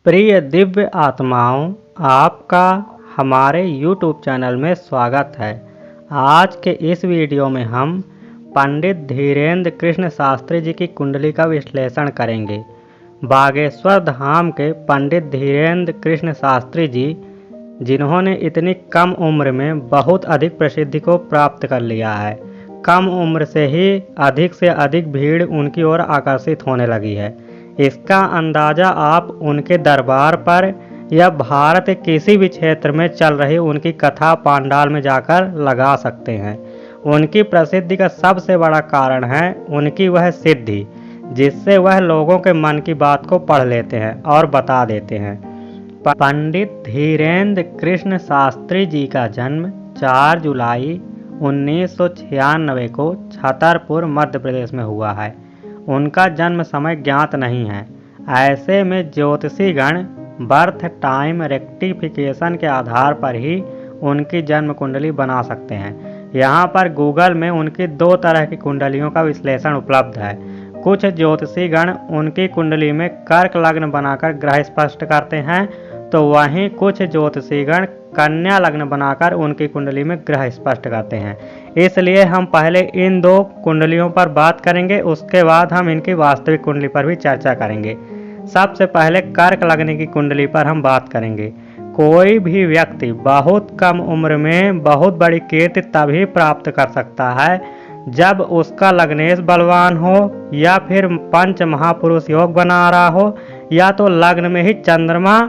प्रिय दिव्य आत्माओं, आपका हमारे YouTube चैनल में स्वागत है। आज के इस वीडियो में हम पंडित धीरेन्द्र कृष्ण शास्त्री जी की कुंडली का विश्लेषण करेंगे। बागेश्वर धाम के पंडित धीरेन्द्र कृष्ण शास्त्री जी, जिन्होंने इतनी कम उम्र में बहुत अधिक प्रसिद्धि को प्राप्त कर लिया है। कम उम्र से अधिक भीड़ उनकी ओर आकर्षित होने लगी है। इसका अंदाज़ा आप उनके दरबार पर या भारत के किसी भी क्षेत्र में चल रही उनकी कथा पांडाल में जाकर लगा सकते हैं। उनकी प्रसिद्धि का सबसे बड़ा कारण है उनकी वह सिद्धि, जिससे वह लोगों के मन की बात को पढ़ लेते हैं और बता देते हैं। पंडित धीरेन्द्र कृष्ण शास्त्री जी का जन्म 4 जुलाई 1996 को छतरपुर मध्य प्रदेश में हुआ है। उनका जन्म समय ज्ञात नहीं है। ऐसे में ज्योतिषीगण बर्थ टाइम रेक्टिफिकेशन के आधार पर ही उनकी जन्म कुंडली बना सकते हैं। यहाँ पर गूगल में उनकी 2 तरह की कुंडलियों का विश्लेषण उपलब्ध है। कुछ ज्योतिषीगण उनकी कुंडली में कर्क लग्न बनाकर ग्रह स्पष्ट करते हैं, तो वहीं कुछ ज्योतिषीगण कन्या लग्न बनाकर उनकी कुंडली में ग्रह स्पष्ट करते हैं। इसलिए हम पहले इन 2 कुंडलियों पर बात करेंगे, उसके बाद हम इनकी वास्तविक कुंडली पर भी चर्चा करेंगे। सबसे पहले कर्क लग्न की कुंडली पर हम बात करेंगे। कोई भी व्यक्ति बहुत कम उम्र में बहुत बड़ी कीर्ति तभी प्राप्त कर सकता है जब उसका लग्नेश बलवान हो, या फिर पंच महापुरुष योग बना रहा हो, या तो लग्न में ही चंद्रमा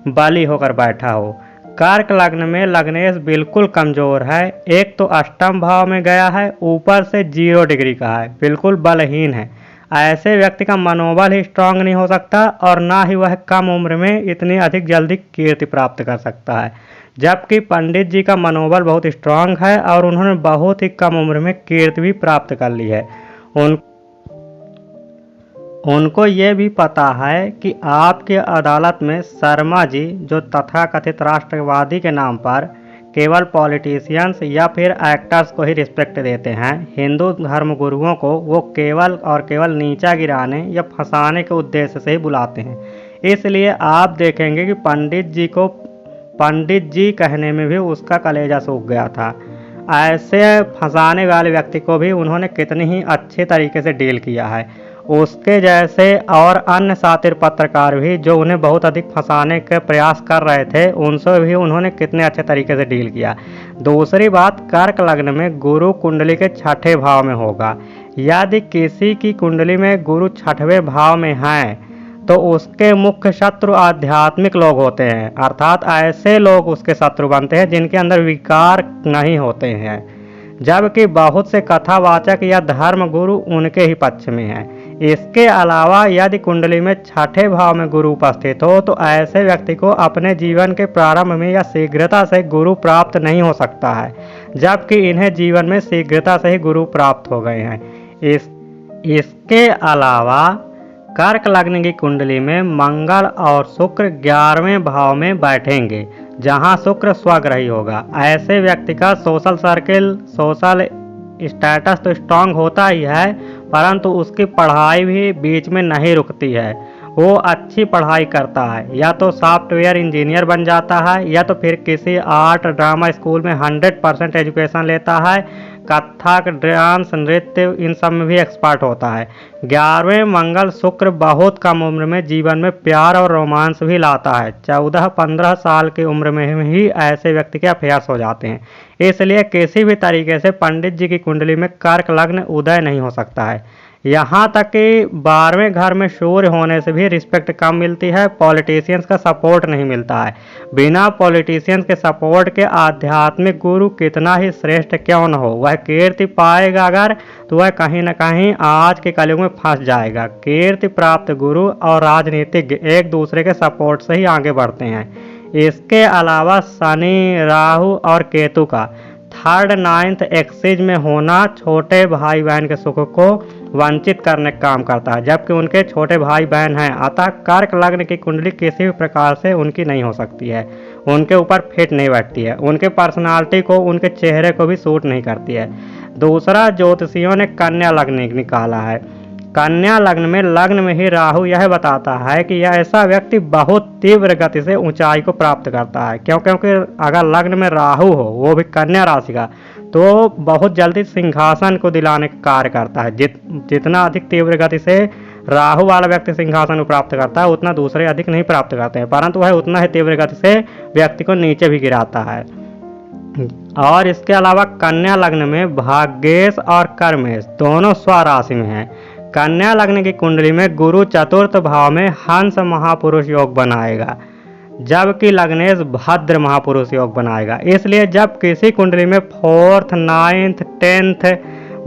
बली होकर बैठा हो। कर्क लग्न में लग्नेश बिल्कुल कमजोर है। एक तो अष्टम भाव में गया है, ऊपर से 0 डिग्री का है, बिल्कुल बलहीन है। ऐसे व्यक्ति का मनोबल ही स्ट्रांग नहीं हो सकता और ना ही वह कम उम्र में इतनी अधिक जल्दी कीर्ति प्राप्त कर सकता है। जबकि पंडित जी का मनोबल बहुत स्ट्रांग है और उन्होंने बहुत ही कम उम्र में कीर्ति भी प्राप्त कर ली है। उनको ये भी पता है कि आपकी अदालत में शर्मा जी, जो तथाकथित राष्ट्रवादी के नाम पर केवल पॉलिटिशियंस या फिर एक्टर्स को ही रिस्पेक्ट देते हैं, हिंदू धर्म गुरुओं को वो केवल नीचा गिराने या फंसाने के उद्देश्य से ही बुलाते हैं। इसलिए आप देखेंगे कि पंडित जी कहने में भी उसका कलेजा सूख गया था। ऐसे फंसाने वाले व्यक्ति को भी उन्होंने कितनी ही अच्छे तरीके से डील किया है। उसके जैसे और अन्य सातिर पत्रकार भी जो उन्हें बहुत अधिक फंसाने के प्रयास कर रहे थे, उनसे भी उन्होंने कितने अच्छे तरीके से डील किया। दूसरी बात, कर्क लग्न में गुरु कुंडली के 6ठे भाव में होगा। यदि किसी की कुंडली में गुरु 6वें भाव में हैं, तो उसके मुख्य शत्रु आध्यात्मिक लोग होते हैं, अर्थात ऐसे लोग उसके शत्रु बनते हैं जिनके अंदर विकार नहीं होते हैं, जबकि बहुत से कथावाचक या धर्म गुरु उनके ही पक्ष में हैं। इसके अलावा यदि कुंडली में 6ठे भाव में गुरु उपस्थित हो, तो ऐसे व्यक्ति को अपने जीवन के प्रारंभ में या शीघ्रता से गुरु प्राप्त नहीं हो सकता है, जबकि इन्हें जीवन में शीघ्रता से ही गुरु प्राप्त हो गए हैं। इसके अलावा कर्क लग्न की कुंडली में मंगल और शुक्र 11वें भाव में बैठेंगे, जहां शुक्र स्वग्रही होगा। ऐसे व्यक्ति का सोशल सर्किल, सोशल स्टेटस तो स्ट्रांग होता ही है, परंतु उसकी पढ़ाई भी बीच में नहीं रुकती है। वो अच्छी पढ़ाई करता है, या तो सॉफ्टवेयर इंजीनियर बन जाता है, या तो फिर किसी आर्ट ड्रामा स्कूल में 100% एजुकेशन लेता है। कथक, डांस, नृत्य, इन सब में भी एक्सपर्ट होता है। 11वें मंगल शुक्र बहुत कम उम्र में जीवन में प्यार और रोमांस भी लाता है। 14-15 साल की उम्र में ही ऐसे व्यक्ति के अफेयर्स हो जाते हैं। इसलिए किसी भी तरीके से पंडित जी की कुंडली में कर्क लग्न उदय नहीं हो सकता है। यहाँ तक कि 12वें घर में सूर्य होने से भी रिस्पेक्ट कम मिलती है। पॉलिटिशियंस का सपोर्ट नहीं मिलता है। बिना पॉलिटिशियंस के सपोर्ट के आध्यात्मिक गुरु कितना ही श्रेष्ठ क्यों न हो, वह कीर्ति पाएगा अगर, तो वह कहीं न कहीं आज के कलयुग में फंस जाएगा। कीर्ति प्राप्त गुरु और राजनीतिज्ञ एक दूसरे के सपोर्ट से ही आगे बढ़ते हैं। इसके अलावा शनि, राहु और केतु का 3rd 9th एक्सिस में होना छोटे भाई बहन के सुख को वंचित करने का काम करता है, जबकि उनके छोटे भाई बहन हैं। अतः कर्क लग्न की कुंडली किसी भी प्रकार से उनकी नहीं हो सकती है, उनके ऊपर फिट नहीं बैठती है, उनके पर्सनालिटी को, उनके चेहरे को भी सूट नहीं करती है। दूसरा, ज्योतिषियों ने कन्या लग्न निकाला है। कन्या लग्न में ही राहु यह बताता है कि यह ऐसा व्यक्ति बहुत तीव्र गति से ऊंचाई को प्राप्त करता है। क्योंकि अगर लग्न में राहु हो, वो भी कन्या राशि का, तो बहुत जल्दी सिंहासन को दिलाने का कार्य करता है। जितना अधिक तीव्र गति से राहु वाला व्यक्ति सिंहासन को प्राप्त करता है, उतना दूसरे अधिक नहीं प्राप्त करते हैं, परंतु वह उतना ही तीव्र गति से व्यक्ति को नीचे भी गिराता है। और इसके अलावा कन्या लग्न में भाग्येश और कर्मेश दोनों स्वराशि में हैं। कन्या लग्न की कुंडली में गुरु चतुर्थ भाव में हंस महापुरुष योग बनाएगा, जबकि लग्नेश भद्र महापुरुष योग बनाएगा। इसलिए जब किसी कुंडली में 4th, 9th, 10th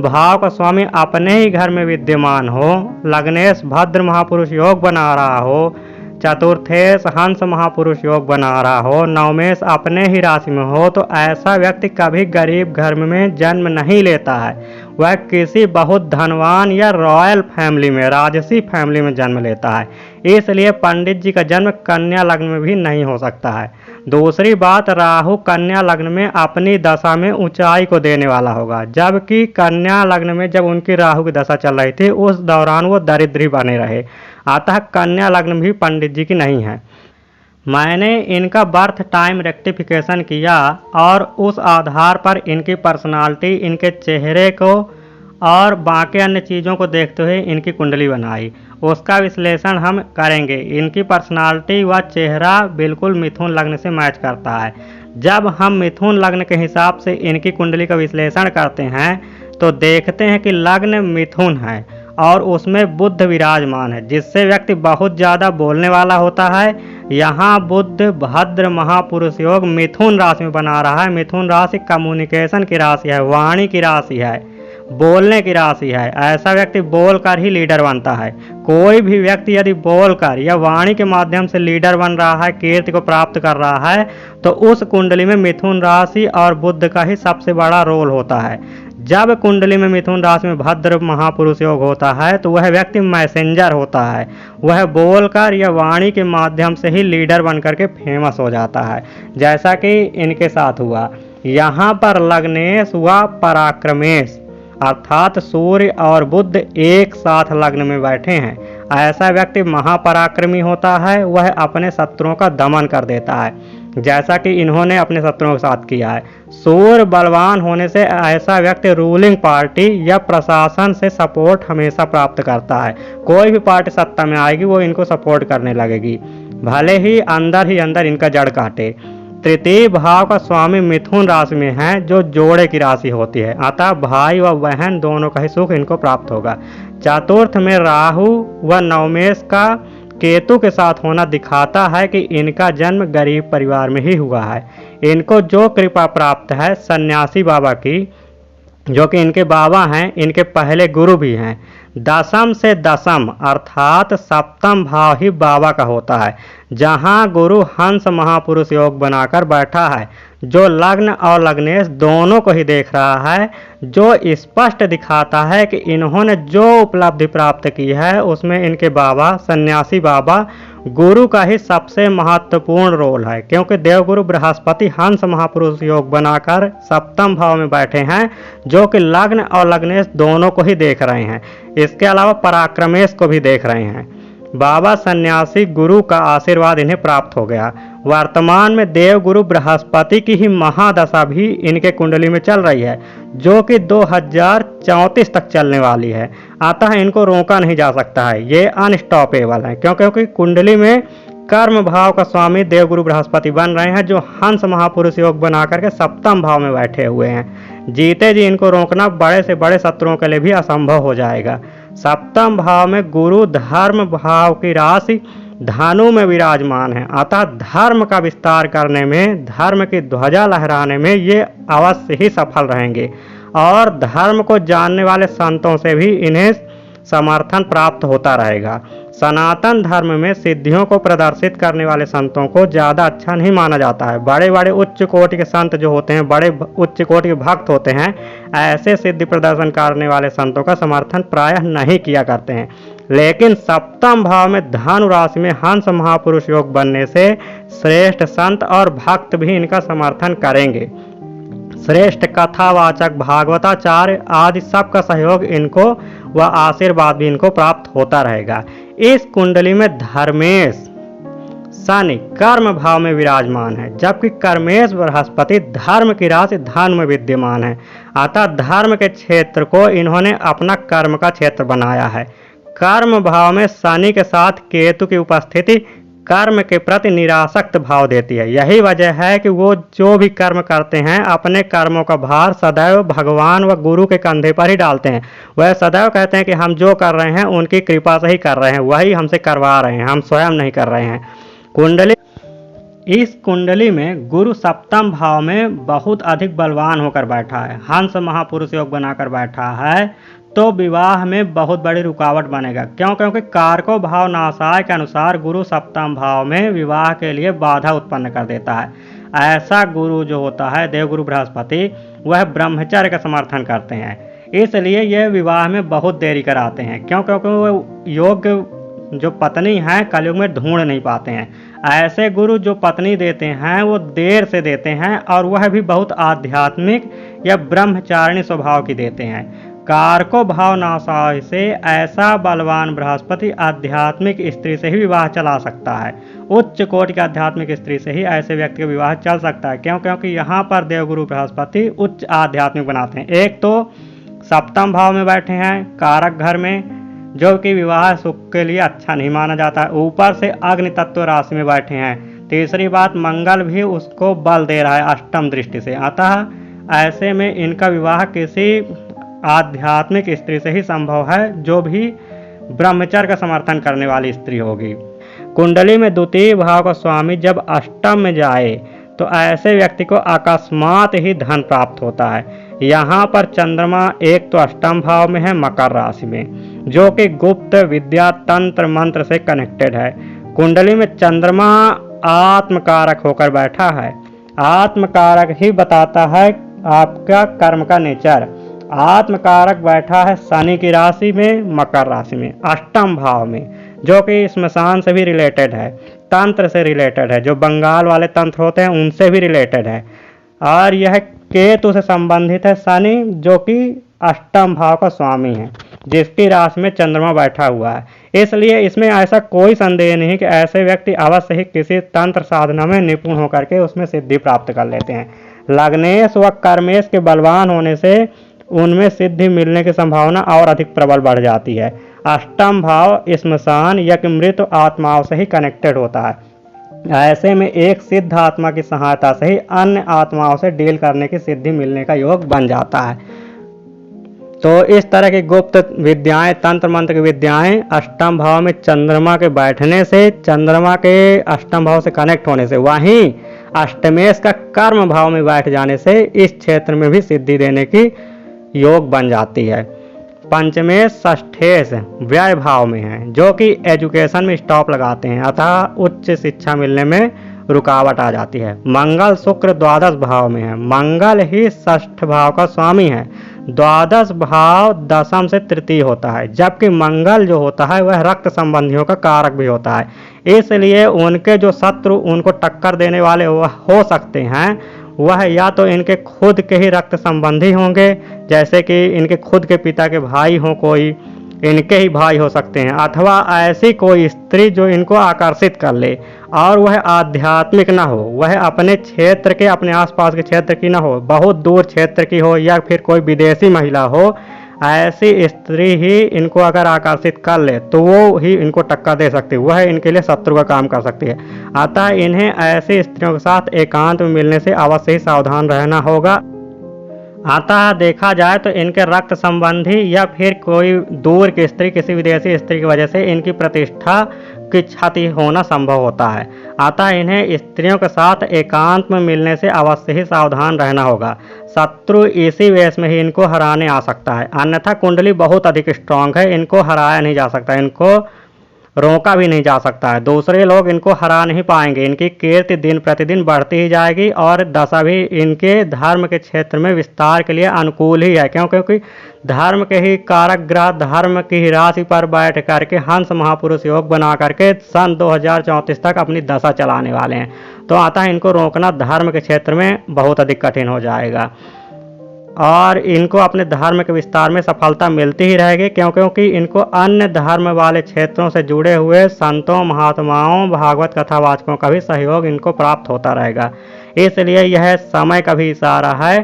भाव का स्वामी अपने ही घर में विद्यमान हो, लग्नेश भद्र महापुरुष योग बना रहा हो, चतुर्थेश हंस महापुरुष योग बना रहा हो, नवमेश अपने ही राशि में हो, तो ऐसा व्यक्ति कभी गरीब घर में जन्म नहीं लेता है। वह किसी बहुत धनवान या रॉयल फैमिली में, राजसी फैमिली में जन्म लेता है। इसलिए पंडित जी का जन्म कन्या लग्न में भी नहीं हो सकता है। दूसरी बात, राहु कन्या लग्न में अपनी दशा में ऊंचाई को देने वाला होगा, जबकि कन्या लग्न में जब उनकी राहु की दशा चल रही थी, उस दौरान वो दरिद्री बने रहे। अतः कन्या लग्न भी पंडित जी की नहीं है। मैंने इनका बर्थ टाइम रेक्टिफिकेशन किया और उस आधार पर इनकी पर्सनालिटी, इनके चेहरे को और बाकी अन्य चीज़ों को देखते हुए इनकी कुंडली बनाई। उसका विश्लेषण हम करेंगे। इनकी पर्सनालिटी व चेहरा बिल्कुल मिथुन लग्न से मैच करता है। जब हम मिथुन लग्न के हिसाब से इनकी कुंडली का विश्लेषण करते हैं तो देखते हैं कि लग्न मिथुन है और उसमें बुध विराजमान है, जिससे व्यक्ति बहुत ज़्यादा बोलने वाला होता है। यहाँ बुध भद्र महापुरुष योग मिथुन राशि में बना रहा है। मिथुन राशि कम्युनिकेशन की राशि है, वाणी की राशि है, बोलने की राशि है। ऐसा व्यक्ति बोलकर ही लीडर बनता है। कोई भी व्यक्ति यदि बोलकर या वाणी के माध्यम से लीडर बन रहा है, कीर्ति को प्राप्त कर रहा है, तो उस कुंडली में मिथुन राशि और बुध का ही सबसे बड़ा रोल होता है। जब कुंडली में मिथुन राशि में भद्र महापुरुष योग होता है तो वह व्यक्ति मैसेंजर होता है। वह बोलकर या वाणी के माध्यम से ही लीडर बनकर के फेमस हो जाता है, जैसा कि इनके साथ हुआ। यहाँ पर लग्नेश व पराक्रमेश अर्थात सूर्य और बुध एक साथ लग्न में बैठे हैं। ऐसा व्यक्ति महापराक्रमी होता है। वह अपने शत्रुओं का दमन कर देता है, जैसा कि इन्होंने अपने शत्रुओं के साथ किया है। सूर्य बलवान होने से ऐसा व्यक्ति रूलिंग पार्टी या प्रशासन से सपोर्ट हमेशा प्राप्त करता है। कोई भी पार्टी सत्ता में आएगी वो इनको सपोर्ट करने लगेगी, भले ही अंदर इनका जड़ काटे। तृतीय भाव का स्वामी मिथुन राशि में है, जो जोड़े की राशि होती है। अतः भाई व बहन दोनों का ही सुख इनको प्राप्त होगा। चतुर्थ में राहु व नवमेश का केतु के साथ होना दिखाता है कि इनका जन्म गरीब परिवार में ही हुआ है। इनको जो कृपा प्राप्त है सन्यासी बाबा की, जो कि इनके बाबा हैं, इनके पहले गुरु भी हैं। दशम से दशम अर्थात सप्तम भाव ही बाबा का होता है, जहां गुरु हंस महापुरुष योग बनाकर बैठा है, जो लग्न और लग्नेश दोनों को ही देख रहा है, जो स्पष्ट दिखाता है कि इन्होंने जो उपलब्धि प्राप्त की है उसमें इनके बाबा सन्यासी बाबा गुरु का ही सबसे महत्वपूर्ण रोल है। क्योंकि देवगुरु बृहस्पति हंस महापुरुष योग बनाकर सप्तम भाव में बैठे हैं, जो कि लग्न और लग्नेश दोनों को ही देख रहे हैं। इसके अलावा पराक्रमेश को भी देख रहे हैं। बाबा सन्यासी गुरु का आशीर्वाद इन्हें प्राप्त हो गया। वर्तमान में देवगुरु बृहस्पति की ही महादशा भी इनके कुंडली में चल रही है, जो कि 2034 तक चलने वाली है। अतः इनको रोका नहीं जा सकता है, ये अनस्टॉपेबल है। क्योंकि कुंडली में कर्म भाव का स्वामी देवगुरु बृहस्पति बन रहे हैं, जो हंस महापुरुष योग बना करके सप्तम भाव में बैठे हुए हैं। जीते जी इनको रोकना बड़े से बड़े शत्रुओं के लिए भी असंभव हो जाएगा। सप्तम भाव में गुरु धर्म भाव की राशि धनु में विराजमान है। अतः धर्म का विस्तार करने में, धर्म की ध्वजा लहराने में ये अवश्य ही सफल रहेंगे और धर्म को जानने वाले संतों से भी इन्हें समर्थन प्राप्त होता रहेगा। सनातन धर्म में सिद्धियों को प्रदर्शित करने वाले संतों को ज़्यादा अच्छा नहीं माना जाता है। बड़े बड़े उच्च कोटि के संत जो होते हैं, बड़े उच्च कोटि के भक्त होते हैं, ऐसे सिद्धि प्रदर्शन करने वाले संतों का समर्थन प्रायः नहीं किया करते हैं। लेकिन सप्तम भाव में धनु राशि में हंस महापुरुष योग बनने से श्रेष्ठ संत और भक्त भी इनका समर्थन करेंगे। श्रेष्ठ कथावाचक भागवताचार्य आदि सबका सहयोग इनको व आशीर्वाद भी इनको प्राप्त होता रहेगा। इस कुंडली में धर्मेश शनि कर्म भाव में विराजमान है, जबकि कर्मेश बृहस्पति धर्म की राशि धन में विद्यमान है। अतः धर्म के क्षेत्र को इन्होंने अपना कर्म का क्षेत्र बनाया है। कर्म भाव में शनि के साथ केतु की उपस्थिति कर्म के प्रति निरासक्त भाव देती है। यही वजह है कि वो जो भी कर्म करते हैं अपने कर्मों का भार सदैव भगवान व गुरु के कंधे पर ही डालते हैं। वह सदैव कहते हैं कि हम जो कर रहे हैं उनकी कृपा से ही कर रहे हैं, वही हमसे करवा रहे हैं, हम स्वयं नहीं कर रहे हैं। इस कुंडली में गुरु सप्तम भाव में बहुत अधिक बलवान होकर बैठा है, हंस महापुरुष योग बनाकर बैठा है, तो विवाह में बहुत बड़ी रुकावट बनेगा। क्योंकि कारको भाव नासाय के अनुसार गुरु सप्तम भाव में विवाह के लिए बाधा उत्पन्न कर देता है। ऐसा गुरु जो होता है देवगुरु बृहस्पति, वह ब्रह्मचर्य का समर्थन करते हैं, इसलिए यह विवाह में बहुत देरी कराते हैं। क्योंकि वो योग्य जो पत्नी हैं कलयुग में ढूंढ नहीं पाते हैं। ऐसे गुरु जो पत्नी देते हैं वो देर से देते हैं, और वह भी बहुत आध्यात्मिक या ब्रह्मचारिणी स्वभाव की देते हैं। कारको भाव नासाय से ऐसा बलवान बृहस्पति आध्यात्मिक स्त्री से ही विवाह चला सकता है। उच्च कोटि की आध्यात्मिक स्त्री से ही ऐसे व्यक्ति का विवाह चल सकता है। क्योंकि यहाँ पर देवगुरु बृहस्पति उच्च आध्यात्मिक बनाते हैं। एक तो सप्तम भाव में बैठे हैं कारक घर में, जो कि विवाह सुख के लिए अच्छा नहीं माना जाता है। ऊपर से अग्नि तत्व राशि में बैठे हैं। तीसरी बात, मंगल भी उसको बल दे रहा है अष्टम दृष्टि से। अतः ऐसे में इनका विवाह किसी आध्यात्मिक स्त्री से ही संभव है, जो भी ब्रह्मचर्य का समर्थन करने वाली स्त्री होगी। कुंडली में द्वितीय भाव का स्वामी जब अष्टम में जाए तो ऐसे व्यक्ति को अकस्मात ही धन प्राप्त होता है। यहाँ पर चंद्रमा एक तो अष्टम भाव में है मकर राशि में, जो कि गुप्त विद्या तंत्र मंत्र से कनेक्टेड है। कुंडली में चंद्रमा आत्मकारक होकर बैठा है। आत्मकारक ही बताता है आपका कर्म का नेचर। आत्मकारक बैठा है शनि की राशि में, मकर राशि में, अष्टम भाव में, जो कि स्मशान से भी रिलेटेड है, तंत्र से रिलेटेड है, जो बंगाल वाले तंत्र होते हैं उनसे भी रिलेटेड है। और यह केतु से संबंधित है शनि, जो कि अष्टम भाव का स्वामी है, जिसकी राशि में चंद्रमा बैठा हुआ है। इसलिए इसमें ऐसा कोई संदेह नहीं कि ऐसे व्यक्ति अवश्य ही किसी तंत्र साधना में निपुण होकर के उसमें सिद्धि प्राप्त कर लेते हैं। लग्नेश व कर्मेश के बलवान होने से उनमें सिद्धि मिलने की संभावना और अधिक प्रबल बढ़ जाती है। अष्टम भाव स्मशान या मृत आत्माओं से ही कनेक्टेड होता है। ऐसे में एक सिद्ध आत्मा की सहायता से ही अन्य आत्माओं से डील करने की सिद्धि मिलने का योग बन जाता है। तो इस तरह की गुप्त विद्याएं, तंत्र मंत्र की विद्याएं अष्टम भाव में चंद्रमा के बैठने से, चंद्रमा के अष्टम भाव से कनेक्ट होने से, वहीं अष्टमेश का कर्म भाव में बैठ जाने से इस क्षेत्र में भी सिद्धि देने की योग बन जाती है। पंचमेश षष्ठेश व्यय भाव में है, जो कि एजुकेशन में स्टॉप लगाते हैं, अतः उच्च शिक्षा मिलने में रुकावट आ जाती है। मंगल शुक्र द्वादश भाव में है। मंगल ही षष्ठ भाव का स्वामी है। द्वादश भाव दशम से तृतीय होता है, जबकि मंगल जो होता है वह रक्त संबंधियों का कारक भी होता है। इसलिए उनके जो शत्रु उनको टक्कर देने वाले हो सकते हैं, वह या तो इनके खुद के ही रक्त संबंधी होंगे, जैसे कि इनके खुद के पिता के भाई हों, कोई इनके ही भाई हो सकते हैं, अथवा ऐसी कोई स्त्री जो इनको आकर्षित कर ले और वह आध्यात्मिक ना हो, वह अपने क्षेत्र के, अपने आसपास के क्षेत्र की ना हो, बहुत दूर क्षेत्र की हो, या फिर कोई विदेशी महिला हो। ऐसी स्त्री ही इनको अगर आकर्षित कर ले तो वो ही इनको टक्कर दे सकती है, वह इनके लिए शत्रु का काम कर सकती है। अतः इन्हें ऐसी स्त्रियों के साथ एकांत में मिलने से अवश्य ही सावधान रहना होगा। अतः देखा जाए तो इनके रक्त संबंधी या फिर कोई दूर की स्त्री, किसी विदेशी स्त्री की वजह से इनकी प्रतिष्ठा की क्षति होना संभव होता है। अतः इन्हें स्त्रियों के साथ एकांत में मिलने से अवश्य ही सावधान रहना होगा। शत्रु इसी वेश में ही इनको हराने आ सकता है, अन्यथा कुंडली बहुत अधिक स्ट्रांग है, इनको हराया नहीं जा सकता, इनको रोका भी नहीं जा सकता है। दूसरे लोग इनको हरा नहीं पाएंगे। इनकी कीर्ति दिन प्रतिदिन बढ़ती ही जाएगी और दशा भी इनके धर्म के क्षेत्र में विस्तार के लिए अनुकूल ही है, क्योंकि धर्म के ही कारक ग्रह धर्म की ही राशि पर बैठ करके हंस महापुरुष योग बना करके सन 2034 तक अपनी दशा चलाने वाले हैं। तो अतः इनको रोकना धर्म के क्षेत्र में बहुत अधिक कठिन हो जाएगा। और इनको अपने धर्म के विस्तार में सफलता मिलती ही रहेगी, क्योंकि इनको अन्य धर्म वाले क्षेत्रों से जुड़े हुए संतों, महात्माओं, भागवत कथावाचकों का भी सहयोग इनको प्राप्त होता रहेगा। इसलिए यह समय का भी इशारा है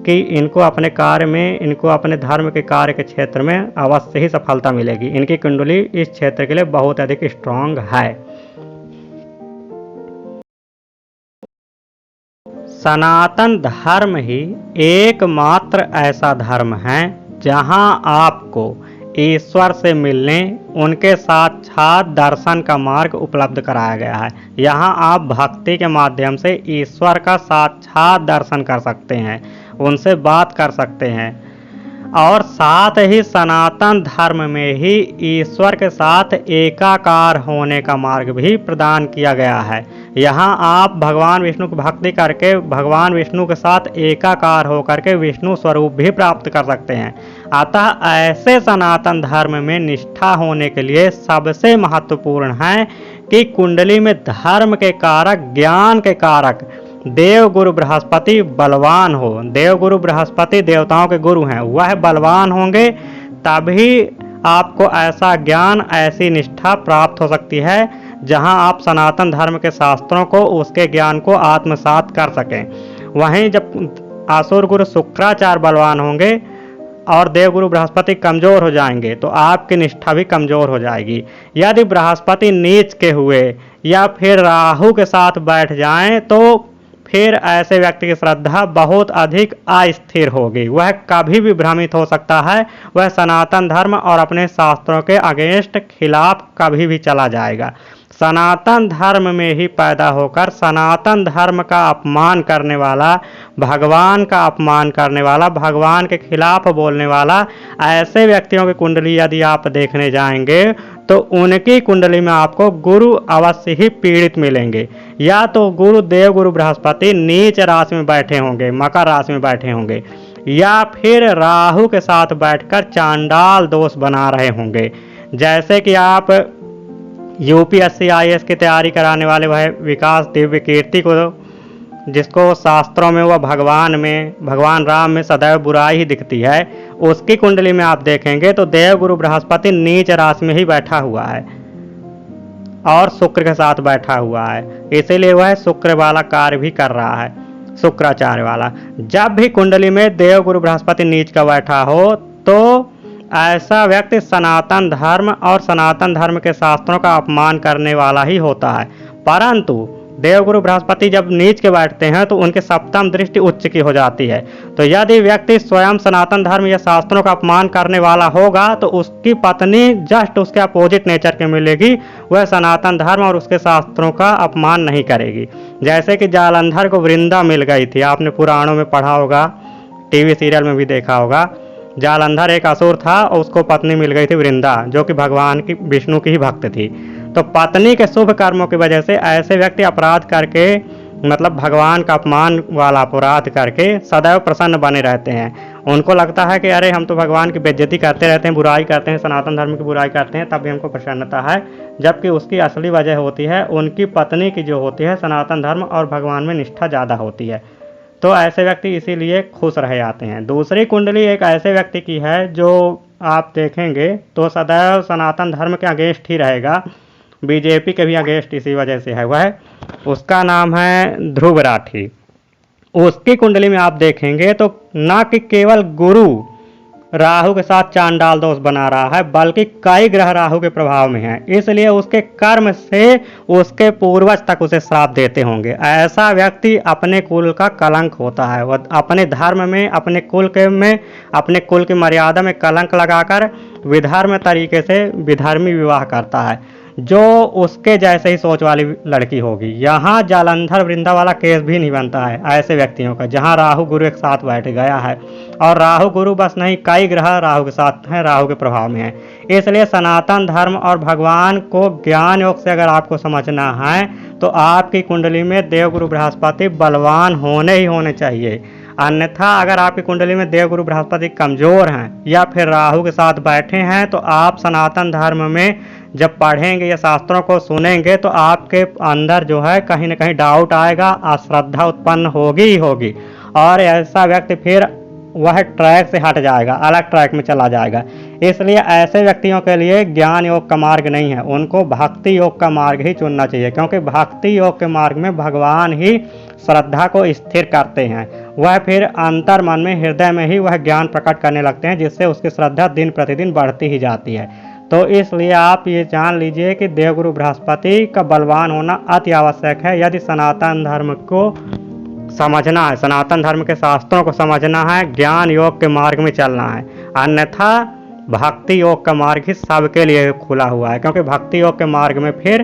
कि इनको अपने कार्य में, इनको अपने धर्म के कार्य के क्षेत्र में अवश्य ही सफलता मिलेगी। इनकी कुंडली इस क्षेत्र के लिए बहुत अधिक स्ट्रांग है। सनातन धर्म ही एकमात्र ऐसा धर्म है जहां आपको ईश्वर से मिलने, उनके साक्षात दर्शन का मार्ग उपलब्ध कराया गया है। यहाँ आप भक्ति के माध्यम से ईश्वर का साक्षात दर्शन कर सकते हैं, उनसे बात कर सकते हैं, और साथ ही सनातन धर्म में ही ईश्वर के साथ एकाकार होने का मार्ग भी प्रदान किया गया है। यहाँ आप भगवान विष्णु की भक्ति करके भगवान विष्णु के साथ एकाकार होकर के विष्णु स्वरूप भी प्राप्त कर सकते हैं। अतः ऐसे सनातन धर्म में निष्ठा होने के लिए सबसे महत्वपूर्ण है कि कुंडली में धर्म के कारक, ज्ञान के कारक देव गुरु बृहस्पति बलवान हो। देव गुरु बृहस्पति देवताओं के गुरु हैं, वह बलवान होंगे तभी आपको ऐसा ज्ञान, ऐसी निष्ठा प्राप्त हो सकती है जहां आप सनातन धर्म के शास्त्रों को, उसके ज्ञान को आत्मसात कर सकें। वहीं जब असुर गुरु शुक्राचार्य बलवान होंगे और देवगुरु बृहस्पति कमज़ोर हो जाएंगे तो आपकी निष्ठा भी कमज़ोर हो जाएगी। यदि बृहस्पति नीच के हुए या फिर राहु के साथ बैठ जाएं तो फिर ऐसे व्यक्ति की श्रद्धा बहुत अधिक अस्थिर होगी, वह कभी भी भ्रमित हो सकता है, वह सनातन धर्म और अपने शास्त्रों के अगेंस्ट खिलाफ कभी भी चला जाएगा। सनातन धर्म में ही पैदा होकर सनातन धर्म का अपमान करने वाला, भगवान का अपमान करने वाला, भगवान के खिलाफ बोलने वाला ऐसे व्यक्तियों की कुंडली यदि आप देखने जाएंगे तो उनकी कुंडली में आपको गुरु अवश्य ही पीड़ित मिलेंगे। या तो गुरु देव गुरु बृहस्पति नीच राशि में बैठे होंगे, मकर राशि में बैठे होंगे, या फिर राहु के साथ बैठकर चांडाल दोष बना रहे होंगे। जैसे कि आप यूपीएससी आईएएस की तैयारी कराने वाले वह विकास दिव्य कीर्ति को, जिसको शास्त्रों में वह भगवान राम में सदैव बुराई ही दिखती है, उसकी कुंडली में आप देखेंगे तो देव गुरु बृहस्पति नीच राशि में ही बैठा हुआ है और शुक्र के साथ बैठा हुआ है, इसीलिए वह शुक्र वाला कार्य भी कर रहा है, शुक्राचार्य वाला। जब भी कुंडली में देव गुरु बृहस्पति नीच का बैठा हो तो ऐसा व्यक्ति सनातन धर्म और सनातन धर्म के शास्त्रों का अपमान करने वाला ही होता है। परंतु देवगुरु बृहस्पति जब नीच के बैठते हैं तो उनके सप्तम दृष्टि उच्च की हो जाती है। तो यदि व्यक्ति स्वयं सनातन धर्म या शास्त्रों का अपमान करने वाला होगा तो उसकी पत्नी जस्ट उसके अपोजिट नेचर के मिलेगी, वह सनातन धर्म और उसके शास्त्रों का अपमान नहीं करेगी। जैसे कि जालंधर को वृंदा मिल गई थी, आपने पुराणों में पढ़ा होगा, टीवी सीरियल में भी देखा होगा। जालंधर एक असुर था और उसको पत्नी मिल गई थी वृंदा, जो कि भगवान की, विष्णु की ही भक्त थी। तो पत्नी के शुभ कर्मों की वजह से ऐसे व्यक्ति अपराध करके, मतलब भगवान का अपमान वाला अपराध करके सदैव प्रसन्न बने रहते हैं। उनको लगता है कि अरे हम तो भगवान की बेइज्जती करते रहते हैं, बुराई करते हैं, सनातन धर्म की बुराई करते हैं, तब भी हमको प्रसन्नता है। जबकि उसकी असली वजह होती है उनकी पत्नी की जो होती है सनातन धर्म और भगवान में निष्ठा ज़्यादा होती है। तो ऐसे व्यक्ति इसीलिए खुश रह जाते हैं। दूसरी कुंडली एक ऐसे व्यक्ति की है जो आप देखेंगे तो सदैव सनातन धर्म के अगेंस्ट ही रहेगा, बीजेपी के भी अगेंस्ट इसी वजह से है वह। उसका नाम है ध्रुव राठी। उसकी कुंडली में आप देखेंगे तो न कि केवल गुरु राहु के साथ चांडाल दोष बना रहा है, बल्कि कई ग्रह राहु के प्रभाव में हैं, इसलिए उसके कर्म से उसके पूर्वज तक उसे श्राप देते होंगे। ऐसा व्यक्ति अपने कुल का कलंक होता है, वह अपने धर्म में, अपने कुल की मर्यादा में कलंक लगाकर विधर्म तरीके से विधर्मी विवाह करता है, जो उसके जैसे ही सोच वाली लड़की होगी। यहाँ जालंधर वृंदा वाला केस भी नहीं बनता है ऐसे व्यक्तियों का, जहाँ राहु गुरु एक साथ बैठ गया है। और राहु गुरु बस नहीं, कई ग्रह राहु के साथ हैं, राहु के प्रभाव में है। इसलिए सनातन धर्म और भगवान को ज्ञान योग से अगर आपको समझना है तो आपकी कुंडली में देवगुरु बृहस्पति बलवान होने ही होने चाहिए। अन्यथा अगर आपकी कुंडली में देवगुरु बृहस्पति कमजोर हैं या फिर राहु के साथ बैठे हैं तो आप सनातन धर्म में जब पढ़ेंगे या शास्त्रों को सुनेंगे तो आपके अंदर जो है कहीं ना कहीं डाउट आएगा, अश्रद्धा उत्पन्न होगी ही होगी। और ऐसा व्यक्ति फिर वह ट्रैक से हट जाएगा, अलग ट्रैक में चला जाएगा। इसलिए ऐसे व्यक्तियों के लिए ज्ञान योग का मार्ग नहीं है, उनको भक्ति योग का मार्ग ही चुनना चाहिए, क्योंकि भक्ति योग के मार्ग में भगवान ही श्रद्धा को स्थिर करते हैं। वह फिर अंतर मन में, हृदय में ही वह ज्ञान प्रकट करने लगते हैं, जिससे उसकी श्रद्धा दिन प्रतिदिन बढ़ती ही जाती है। तो इसलिए आप ये जान लीजिए कि देवगुरु बृहस्पति का बलवान होना अति आवश्यक है, यदि सनातन धर्म को समझना है, सनातन धर्म के शास्त्रों को समझना है, ज्ञान योग के मार्ग में चलना है। अन्यथा भक्ति योग का मार्ग ही सबके लिए खुला हुआ है, क्योंकि भक्ति योग के मार्ग में फिर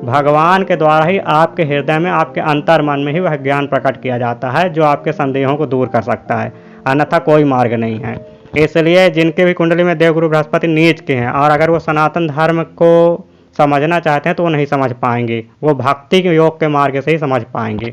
भगवान के द्वारा ही आपके हृदय में, आपके अंतर मन में ही वह ज्ञान प्रकट किया जाता है, जो आपके संदेहों को दूर कर सकता है। अन्यथा कोई मार्ग नहीं है। इसलिए जिनके भी कुंडली में देवगुरु बृहस्पति नीच के हैं, और अगर वो सनातन धर्म को समझना चाहते हैं तो वो नहीं समझ पाएंगे, वो भक्ति के योग के मार्ग से ही समझ पाएंगे।